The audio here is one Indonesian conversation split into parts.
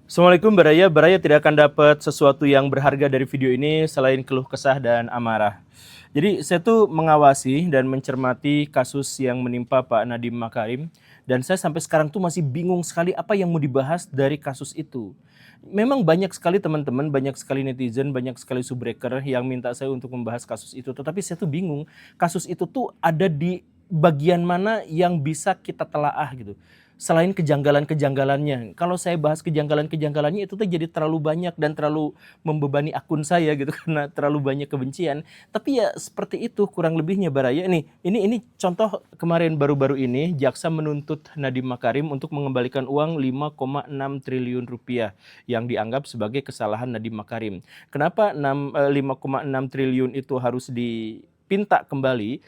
Assalamualaikum Baraya. Baraya tidak akan dapat sesuatu yang berharga dari video ini selain keluh kesah dan amarah. Jadi saya tuh mengawasi dan mencermati kasus yang menimpa Pak Nadiem Makarim. Dan saya sampai sekarang tuh masih bingung sekali apa yang mau dibahas dari kasus itu. Memang banyak sekali teman-teman, banyak sekali netizen, banyak sekali subbreaker yang minta saya untuk membahas kasus itu. Tetapi saya tuh bingung, kasus itu tuh ada di bagian mana yang bisa kita telaah gitu. Selain kejanggalan-kejanggalannya. Kalau saya bahas kejanggalan-kejanggalannya itu tuh jadi terlalu banyak dan terlalu membebani akun saya gitu karena terlalu banyak kebencian. Tapi ya seperti itu kurang lebihnya Baraya. Ini contoh kemarin baru-baru ini jaksa menuntut Nadiem Makarim untuk mengembalikan uang 5,6 triliun rupiah yang dianggap sebagai kesalahan Nadiem Makarim. Kenapa 5,6 triliun itu harus dipinta kembali?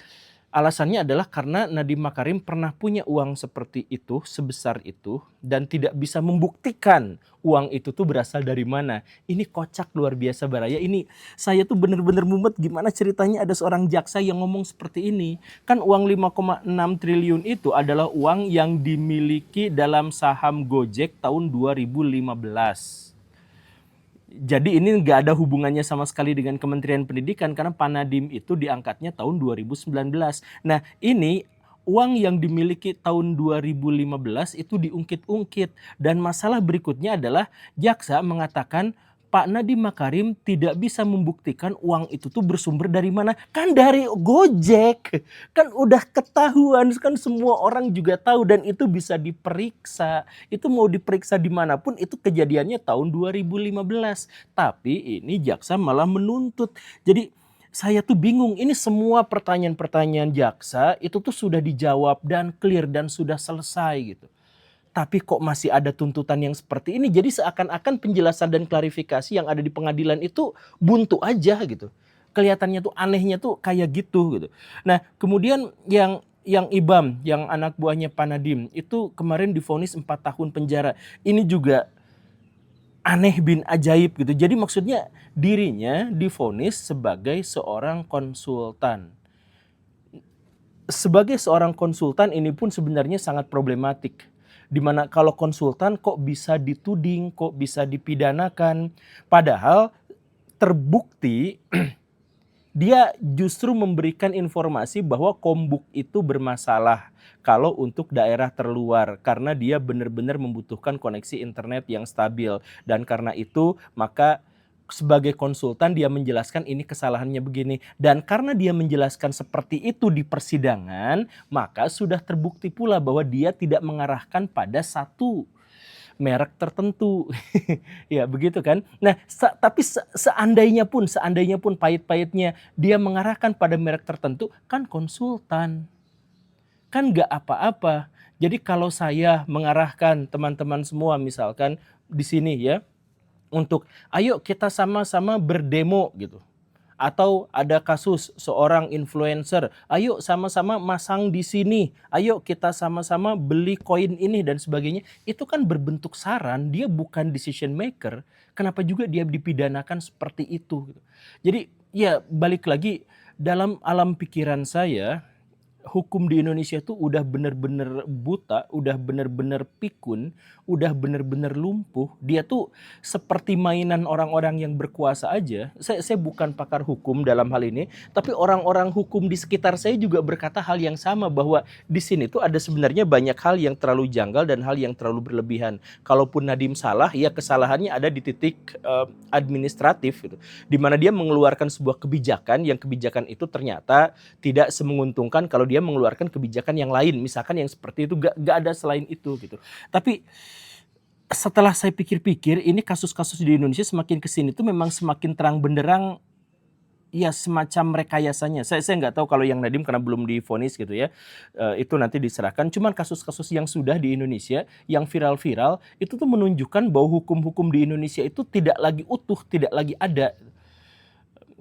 Alasannya adalah karena Nadiem Makarim pernah punya uang seperti itu, sebesar itu, dan tidak bisa membuktikan uang itu tuh berasal dari mana. Ini kocak luar biasa Baraya. Ini saya tuh bener-bener mumet gimana ceritanya ada seorang jaksa yang ngomong seperti ini. Kan uang 5,6 triliun itu adalah uang yang dimiliki dalam saham Gojek tahun 2015. Jadi ini nggak ada hubungannya sama sekali dengan Kementerian Pendidikan karena Pak Nadiem itu diangkatnya tahun 2019. Nah ini uang yang dimiliki tahun 2015 itu diungkit-ungkit. Dan masalah berikutnya adalah jaksa mengatakan Pak Nadiem Makarim tidak bisa membuktikan uang itu tuh bersumber dari mana. Kan dari Gojek. Kan udah ketahuan, kan semua orang juga tahu dan itu bisa diperiksa. Itu mau diperiksa dimanapun itu kejadiannya tahun 2015. Tapi ini jaksa malah menuntut. Jadi saya tuh bingung, ini semua pertanyaan-pertanyaan jaksa itu tuh sudah dijawab dan clear dan sudah selesai gitu. Tapi kok masih ada tuntutan yang seperti ini? Jadi seakan-akan penjelasan dan klarifikasi yang ada di pengadilan itu buntu aja gitu. Kelihatannya tuh anehnya tuh kayak gitu. Nah, kemudian yang Ibam, yang anak buahnya Pak Nadiem, itu kemarin divonis 4 tahun penjara. Ini juga aneh bin ajaib gitu. Jadi maksudnya dirinya divonis sebagai seorang konsultan. Sebagai seorang konsultan ini pun sebenarnya sangat problematik. Dimana kalau konsultan kok bisa dituding, kok bisa dipidanakan. Padahal terbukti dia justru memberikan informasi bahwa Kombuk itu bermasalah kalau untuk daerah terluar. Karena dia benar-benar membutuhkan koneksi internet yang stabil. Dan karena itu maka sebagai konsultan dia menjelaskan ini kesalahannya begini. Dan karena dia menjelaskan seperti itu di persidangan, maka sudah terbukti pula bahwa dia tidak mengarahkan pada satu merek tertentu. Ya begitu kan. Nah tapi seandainya pun pahit-pahitnya dia mengarahkan pada merek tertentu, kan konsultan. Kan nggak apa-apa. Jadi kalau saya mengarahkan teman-teman semua misalkan di sini ya, untuk ayo kita sama-sama berdemo gitu. Atau ada kasus seorang influencer, ayo sama-sama masang di sini, ayo kita sama-sama beli koin ini dan sebagainya. Itu kan berbentuk saran, dia bukan decision maker. Kenapa juga dia dipidanakan seperti itu? Jadi ya balik lagi dalam alam pikiran saya, hukum di Indonesia tuh udah bener-bener buta, udah bener-bener pikun, udah bener-bener lumpuh. Dia tuh seperti mainan orang-orang yang berkuasa aja. Saya bukan pakar hukum dalam hal ini, tapi orang-orang hukum di sekitar saya juga berkata hal yang sama, bahwa di sini tuh ada sebenarnya banyak hal yang terlalu janggal dan hal yang terlalu berlebihan. Kalaupun Nadiem salah, ya kesalahannya ada di titik administratif gitu, di mana dia mengeluarkan sebuah kebijakan yang kebijakan itu ternyata tidak semenguntungkan kalau dia mengeluarkan kebijakan yang lain, misalkan yang seperti itu, gak ada selain itu gitu. Tapi setelah saya pikir-pikir, ini kasus-kasus di Indonesia semakin kesini tuh memang semakin terang benderang, ya semacam rekayasanya. Saya nggak tahu kalau yang Nadiem karena belum divonis gitu ya, itu nanti diserahkan. Cuman kasus-kasus yang sudah di Indonesia, yang viral-viral, itu tuh menunjukkan bahwa hukum-hukum di Indonesia itu tidak lagi utuh, tidak lagi ada.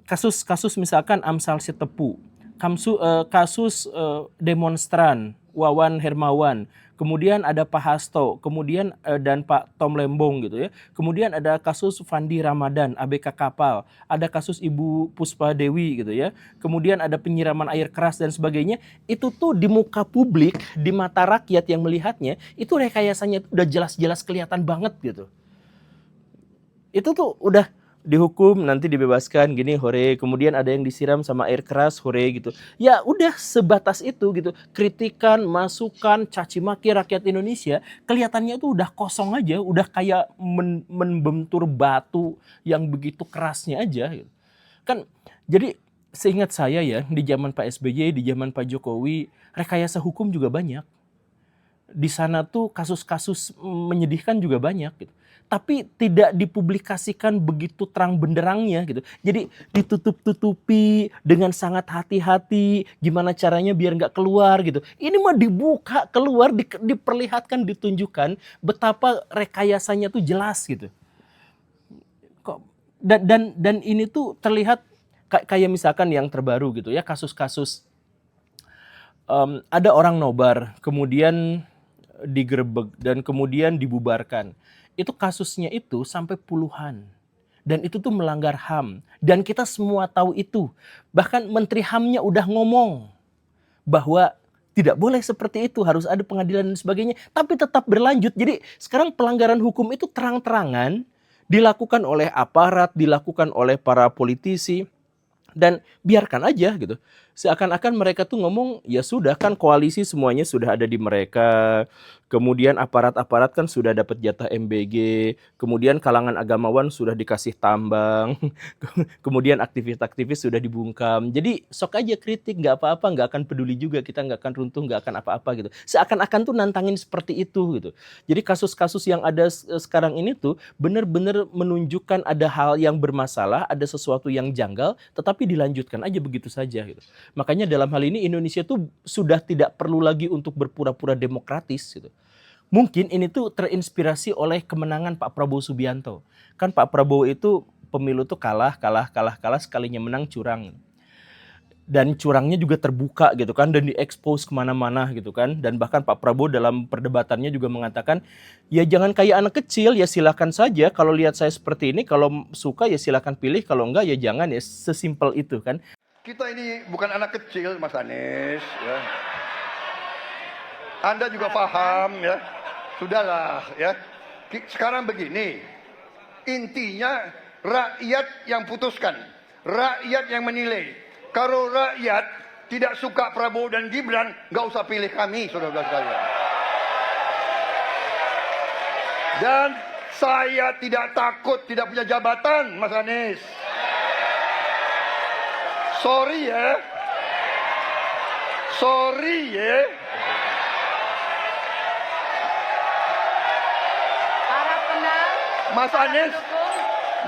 Kasus-kasus misalkan Amsal Sitepu, kasus demonstran Wawan Hermawan, kemudian ada Pak Hasto, kemudian dan Pak Tom Lembong gitu ya. Kemudian ada kasus Fandi Ramadan, ABK Kapal, ada kasus Ibu Puspa Dewi gitu ya. Kemudian ada penyiraman air keras dan sebagainya. Itu tuh di muka publik, di mata rakyat yang melihatnya, itu rekayasanya udah jelas-jelas kelihatan banget gitu. Itu tuh udah dihukum, nanti dibebaskan, gini, hore. Kemudian ada yang disiram sama air keras, hore gitu. Ya udah sebatas itu gitu. Kritikan, masukan, caci maki rakyat Indonesia, kelihatannya tuh udah kosong aja, udah kayak membentur batu yang begitu kerasnya aja gitu. Kan jadi seingat saya ya, di zaman Pak SBY, di zaman Pak Jokowi, rekayasa hukum juga banyak. Di sana tuh kasus-kasus menyedihkan juga banyak gitu. Tapi tidak dipublikasikan begitu terang benderangnya gitu. Jadi ditutup-tutupi dengan sangat hati-hati, gimana caranya biar nggak keluar gitu. Ini mah dibuka keluar, diperlihatkan, ditunjukkan betapa rekayasanya tuh jelas gitu. Kok dan ini tuh terlihat kayak misalkan yang terbaru gitu ya, kasus-kasus ada orang nobar, kemudian digerebek dan kemudian dibubarkan. Itu kasusnya itu sampai puluhan. Dan itu tuh melanggar HAM. Dan kita semua tahu itu. Bahkan Menteri HAM-nya udah ngomong bahwa tidak boleh seperti itu, harus ada pengadilan dan sebagainya. Tapi tetap berlanjut. Jadi sekarang pelanggaran hukum itu terang-terangan dilakukan oleh aparat, dilakukan oleh para politisi. Dan biarkan aja gitu. Seakan-akan mereka tuh ngomong, ya sudah kan koalisi semuanya sudah ada di mereka. Kemudian aparat-aparat kan sudah dapat jatah MBG. Kemudian kalangan agamawan sudah dikasih tambang. Kemudian aktivis-aktivis sudah dibungkam. Jadi sok aja kritik, nggak apa-apa, nggak akan peduli juga, kita nggak akan runtuh, nggak akan apa-apa gitu. Seakan-akan tuh nantangin seperti itu gitu. Jadi kasus-kasus yang ada sekarang ini tuh benar-benar menunjukkan ada hal yang bermasalah, ada sesuatu yang janggal, tetapi dilanjutkan aja begitu saja gitu. Makanya dalam hal ini Indonesia tuh sudah tidak perlu lagi untuk berpura-pura demokratis gitu. Mungkin ini tuh terinspirasi oleh kemenangan Pak Prabowo Subianto. Kan Pak Prabowo itu pemilu tuh kalah, sekalinya menang curang. Dan curangnya juga terbuka gitu kan, dan diekspos kemana-mana gitu kan. Dan bahkan Pak Prabowo dalam perdebatannya juga mengatakan, ya jangan kayak anak kecil, ya silakan saja. Kalau lihat saya seperti ini, kalau suka ya silakan pilih, kalau enggak ya jangan, ya sesimpel itu kan. Kita ini bukan anak kecil, Mas Anies. Ya. Anda juga paham ya. Sudahlah ya. Sekarang begini, intinya rakyat yang putuskan, rakyat yang menilai. Kalau rakyat tidak suka Prabowo dan Gibran, nggak usah pilih kami, saudara-saudara sekalian. Dan saya tidak takut tidak punya jabatan, Mas Anies. Sorry ya. Sorry ya.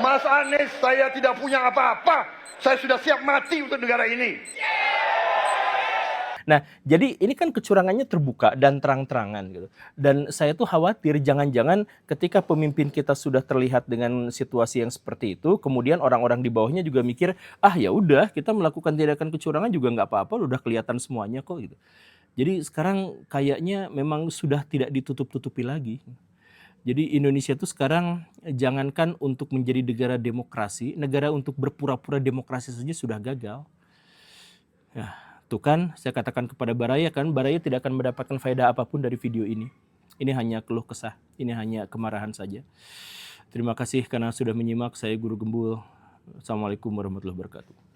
Mas Anies, saya tidak punya apa-apa. Saya sudah siap mati untuk negara ini. Nah, jadi ini kan kecurangannya terbuka dan terang-terangan gitu. Dan saya tuh khawatir jangan-jangan ketika pemimpin kita sudah terlihat dengan situasi yang seperti itu, kemudian orang-orang di bawahnya juga mikir, ah ya udah kita melakukan tindakan kecurangan juga nggak apa-apa, udah kelihatan semuanya kok gitu. Jadi sekarang kayaknya memang sudah tidak ditutup-tutupi lagi. Jadi Indonesia tuh sekarang jangankan untuk menjadi negara demokrasi, negara untuk berpura-pura demokrasi saja sudah gagal. Ya, tuh kan saya katakan kepada Baraya kan, Baraya tidak akan mendapatkan faedah apapun dari video ini. Ini hanya keluh kesah, ini hanya kemarahan saja. Terima kasih karena sudah menyimak, saya Guru Gembul. Assalamualaikum warahmatullahi wabarakatuh.